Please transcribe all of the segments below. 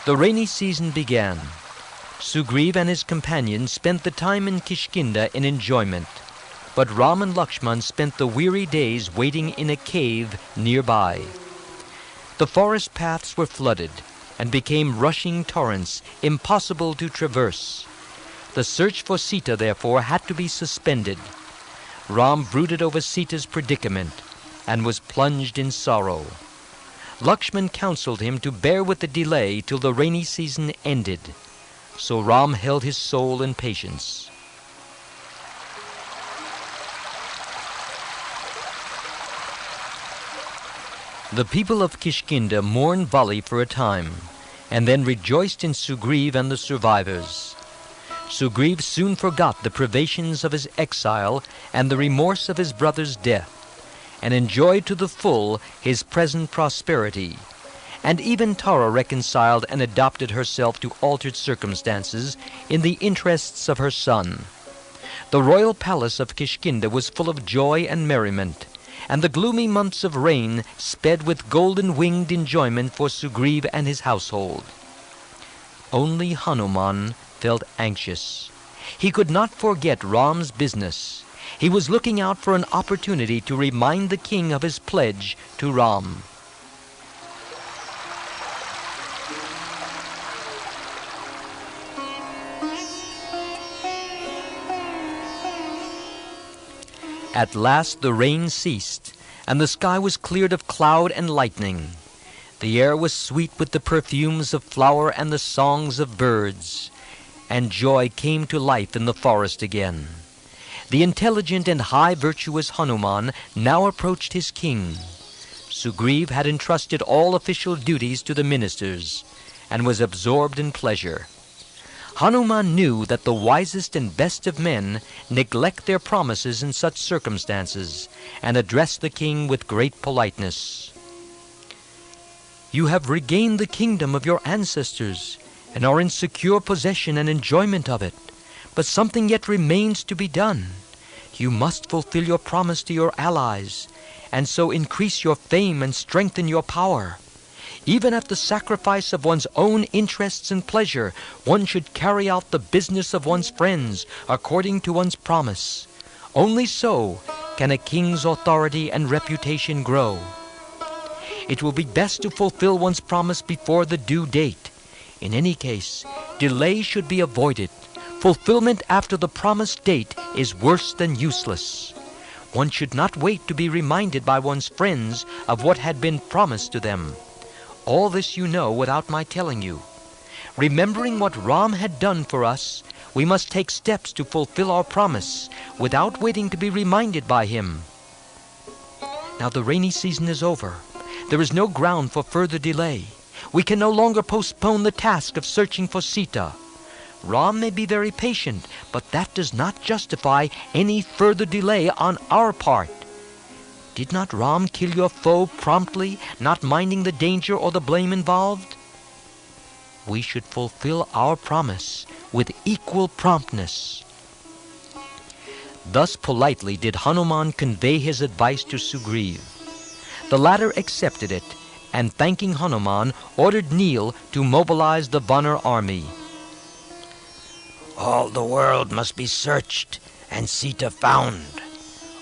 The rainy season began. Sugriv and his companions spent the time in Kishkinda in enjoyment, but Ram and Lakshman spent the weary days waiting in a cave nearby. The forest paths were flooded and became rushing torrents, impossible to traverse. The search for Sita, therefore, had to be suspended. Ram brooded over Sita's predicament and was plunged in sorrow. Lakshman counseled him to bear with the delay till the rainy season ended. So Ram held his soul in patience. The people of Kishkinda mourned Vali for a time, and then rejoiced in Sugriv and the survivors. Sugriv soon forgot the privations of his exile and the remorse of his brother's death, and enjoyed to the full his present prosperity. And even Tara reconciled and adapted herself to altered circumstances in the interests of her son. The royal palace of Kishkinda was full of joy and merriment, and the gloomy months of rain sped with golden-winged enjoyment for Sugriv and his household. Only Hanuman felt anxious. He could not forget Ram's business. He was looking out for an opportunity to remind the king of his pledge to Ram. At last the rain ceased, and the sky was cleared of cloud and lightning. The air was sweet with the perfumes of flower and the songs of birds, and joy came to life in the forest again. The intelligent and high virtuous Hanuman now approached his king. Sugriv had entrusted all official duties to the ministers, and was absorbed in pleasure. Hanuman knew that the wisest and best of men neglect their promises in such circumstances, and addressed the king with great politeness. "You have regained the kingdom of your ancestors, and are in secure possession and enjoyment of it. But something yet remains to be done. You must fulfill your promise to your allies, and so increase your fame and strengthen your power. Even at the sacrifice of one's own interests and pleasure, one should carry out the business of one's friends according to one's promise. Only so can a king's authority and reputation grow. It will be best to fulfill one's promise before the due date. In any case, delay should be avoided. Fulfillment after the promised date is worse than useless. One should not wait to be reminded by one's friends of what had been promised to them. All this you know without my telling you. Remembering what Ram had done for us, we must take steps to fulfill our promise without waiting to be reminded by him. Now the rainy season is over. There is no ground for further delay. We can no longer postpone the task of searching for Sita. Ram may be very patient, but that does not justify any further delay on our part. Did not Ram kill your foe promptly, not minding the danger or the blame involved? We should fulfill our promise with equal promptness." Thus politely did Hanuman convey his advice to Sugriv. The latter accepted it, and thanking Hanuman, ordered Nil to mobilize the Vanar army. "All the world must be searched and Sita found.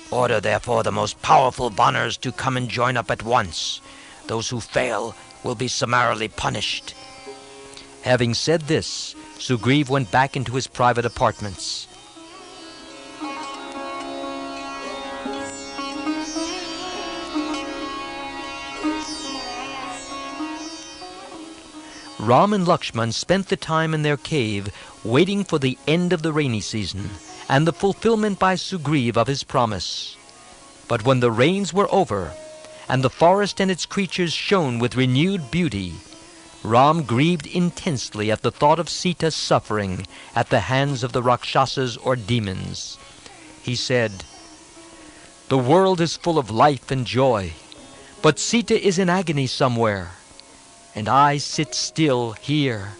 Order therefore the most powerful Vanars to come and join up at once. Those who fail will be summarily punished." Having said this, Sugriv went back into his private apartments. Ram and Lakshman spent the time in their cave waiting for the end of the rainy season and the fulfillment by Sugriv of his promise. But when the rains were over and the forest and its creatures shone with renewed beauty, Ram grieved intensely at the thought of Sita's suffering at the hands of the Rakshasas or demons. He said, "The world is full of life and joy, but Sita is in agony somewhere, and I sit still here,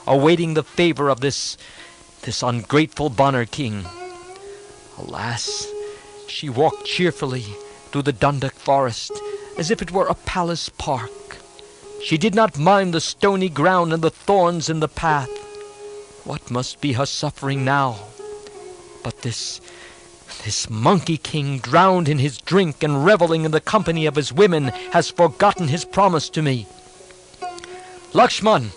awaiting the favor of this ungrateful Vanar king. Alas, she walked cheerfully through the Dandak forest as if it were a palace park. She did not mind the stony ground and the thorns in the path. What must be her suffering now? But this monkey king, drowned in his drink and reveling in the company of his women, has forgotten his promise to me. Lakshman,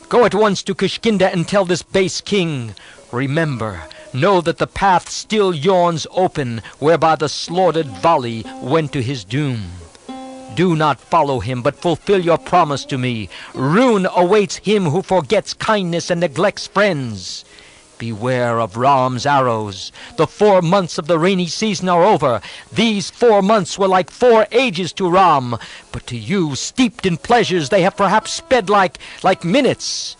go at once to Kishkinda and tell this base king, remember, know that the path still yawns open whereby the slaughtered Vali went to his doom. Do not follow him, but fulfill your promise to me. Ruin awaits him who forgets kindness and neglects friends. Beware of Ram's arrows. The 4 months of the rainy season are over. These 4 months were like 4 ages to Ram, but to you, steeped in pleasures, they have perhaps sped like minutes.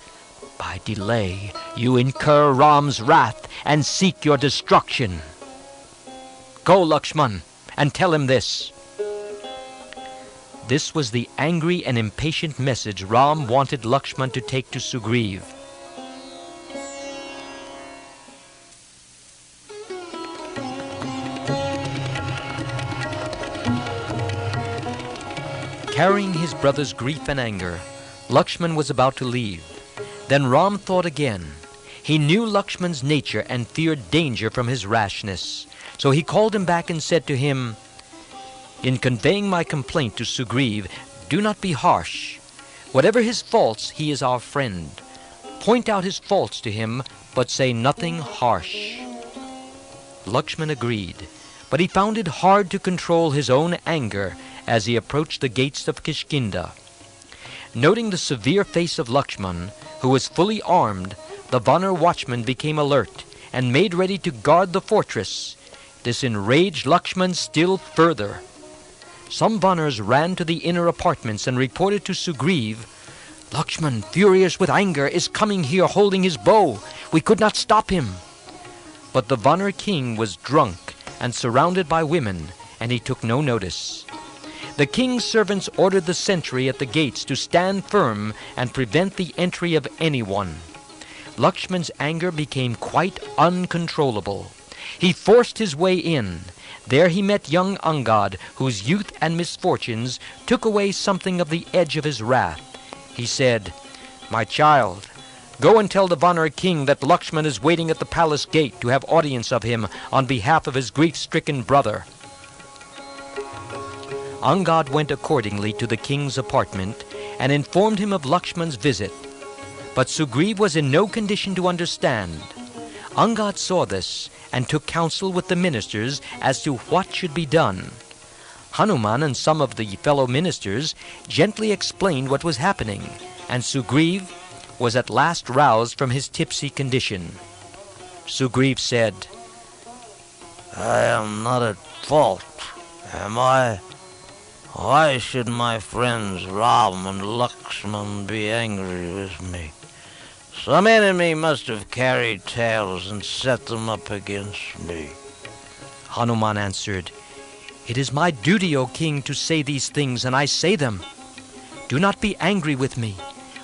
By delay, you incur Ram's wrath and seek your destruction. Go, Lakshman, and tell him this. This was the angry and impatient message Ram wanted Lakshman to take to Sugriv. Carrying his brother's grief and anger, Lakshman was about to leave. Then Ram thought again. He knew Lakshman's nature and feared danger from his rashness. So he called him back and said to him, in conveying my complaint to Sugriv, do not be harsh. Whatever his faults, he is our friend. Point out his faults to him, but say nothing harsh. Lakshman agreed, but he found it hard to control his own anger as he approached the gates of Kishkinda. Noting the severe face of Lakshman, who was fully armed, the Vanar watchman became alert and made ready to guard the fortress. This enraged Lakshman still further. Some Vanars ran to the inner apartments and reported to Sugriv, Lakshman, furious with anger, is coming here holding his bow. We could not stop him. But the Vanar king was drunk and surrounded by women, and he took no notice. The king's servants ordered the sentry at the gates to stand firm and prevent the entry of anyone. Lakshman's anger became quite uncontrollable. He forced his way in. There he met young Angad, whose youth and misfortunes took away something of the edge of his wrath. He said, My child, go and tell the Vanar king that Lakshman is waiting at the palace gate to have audience of him on behalf of his grief-stricken brother. Angad went accordingly to the king's apartment and informed him of Lakshman's visit. But Sugriv was in no condition to understand. Angad saw this and took counsel with the ministers as to what should be done. Hanuman and some of the fellow ministers gently explained what was happening, and Sugriv was at last roused from his tipsy condition. Sugriv said, I am not at fault, am I? Why should my friends Ram and Lakshman be angry with me? Some enemy must have carried tales and set them up against me. Hanuman answered, It is my duty, O king, to say these things, and I say them. Do not be angry with me.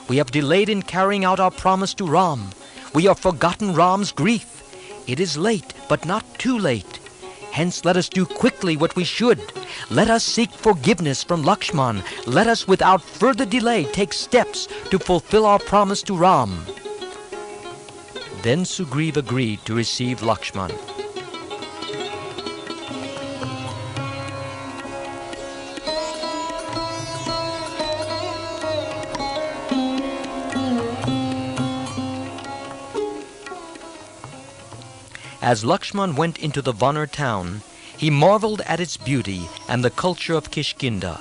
We have delayed in carrying out our promise to Ram. We have forgotten Ram's grief. It is late, but not too late. Hence let us do quickly what we should. Let us seek forgiveness from Lakshman. Let us without further delay take steps to fulfill our promise to Ram. Then Sugriv agreed to receive Lakshman. As Lakshman went into the Vanar town, he marveled at its beauty and the culture of Kishkinda.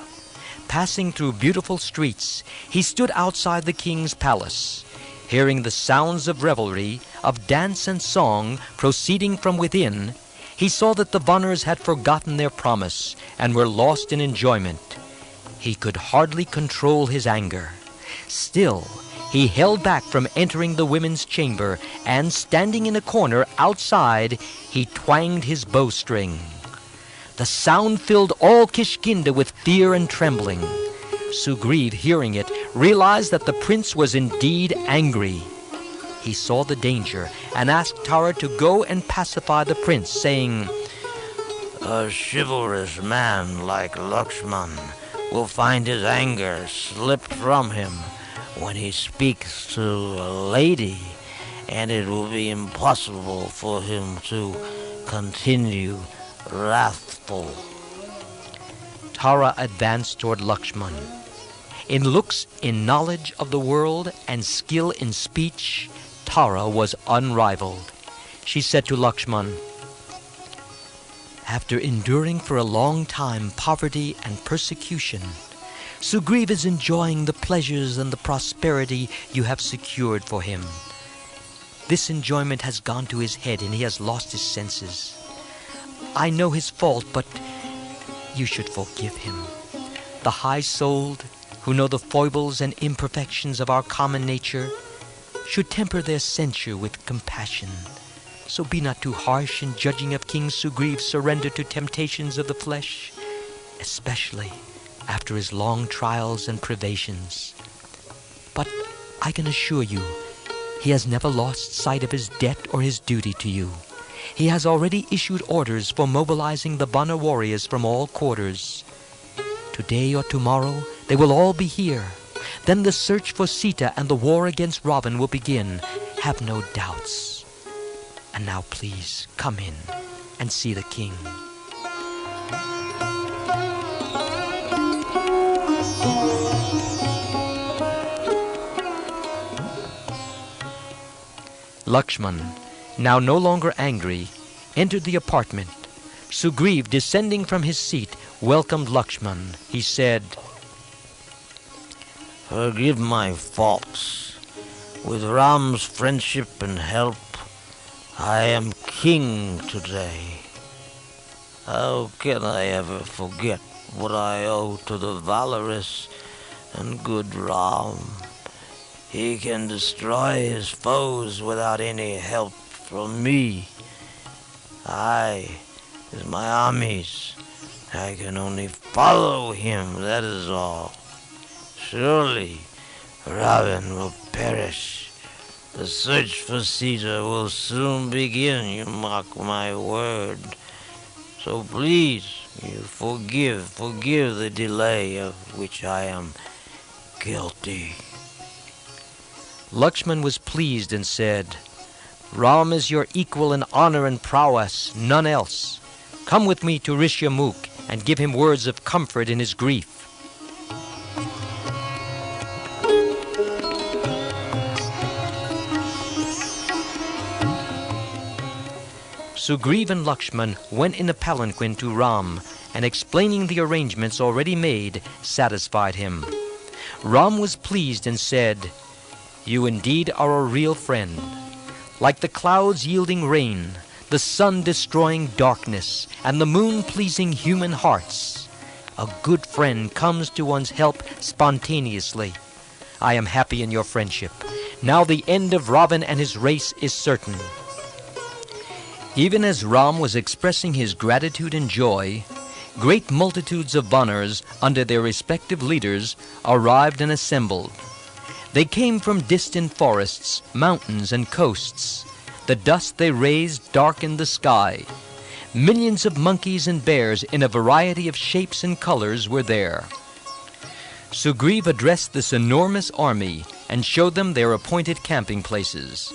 Passing through beautiful streets, he stood outside the king's palace. Hearing the sounds of revelry, of dance and song proceeding from within, he saw that the Vanars had forgotten their promise and were lost in enjoyment. He could hardly control his anger. Still, he held back from entering the women's chamber, and standing in a corner outside, he twanged his bowstring. The sound filled all Kishkinda with fear and trembling. Sugriv, hearing it, realized that the prince was indeed angry. He saw the danger and asked Tara to go and pacify the prince, saying, A chivalrous man like Lakshman will find his anger slipped from him when he speaks to a lady, and it will be impossible for him to continue wrathful. Tara advanced toward Lakshman. In looks, in knowledge of the world, and skill in speech, Tara was unrivaled. She said to Lakshman, "After enduring for a long time poverty and persecution, Sugriva is enjoying the pleasures and the prosperity you have secured for him. This enjoyment has gone to his head and he has lost his senses. I know his fault, but you should forgive him. The high-souled, who know the foibles and imperfections of our common nature, should temper their censure with compassion. So be not too harsh in judging of King Sugriva's surrender to temptations of the flesh, especially after his long trials and privations. But I can assure you, he has never lost sight of his debt or his duty to you. He has already issued orders for mobilizing the Vana warriors from all quarters. Today or tomorrow, they will all be here. Then the search for Sita and the war against Ravan will begin. Have no doubts. And now please, come in and see the king." Lakshman, now no longer angry, entered the apartment. Sugriva, descending from his seat, welcomed Lakshman. He said, "Forgive my faults. With Ram's friendship and help, I am king today. How can I ever forget what I owe to the valorous and good Ram? He can destroy his foes without any help from me. With my armies, I can only follow him, that is all. Surely Ravan will perish. The search for Sita will soon begin, you mark my word. So please, you forgive the delay of which I am guilty." Lakshman was pleased and said, "Ram is your equal in honor and prowess, none else. Come with me to Rishyamukh and give him words of comfort in his grief." Sugriva and Lakshman went in a palanquin to Ram, and explaining the arrangements already made, satisfied him. Ram was pleased and said, "You indeed are a real friend. Like the clouds yielding rain, the sun destroying darkness, and the moon pleasing human hearts, a good friend comes to one's help spontaneously. I am happy in your friendship. Now the end of Ravan and his race is certain." Even as Ram was expressing his gratitude and joy, great multitudes of Vanars, under their respective leaders, arrived and assembled. They came from distant forests, mountains, and coasts. The dust they raised darkened the sky. Millions of monkeys and bears in a variety of shapes and colors were there. Sugriva addressed this enormous army and showed them their appointed camping places.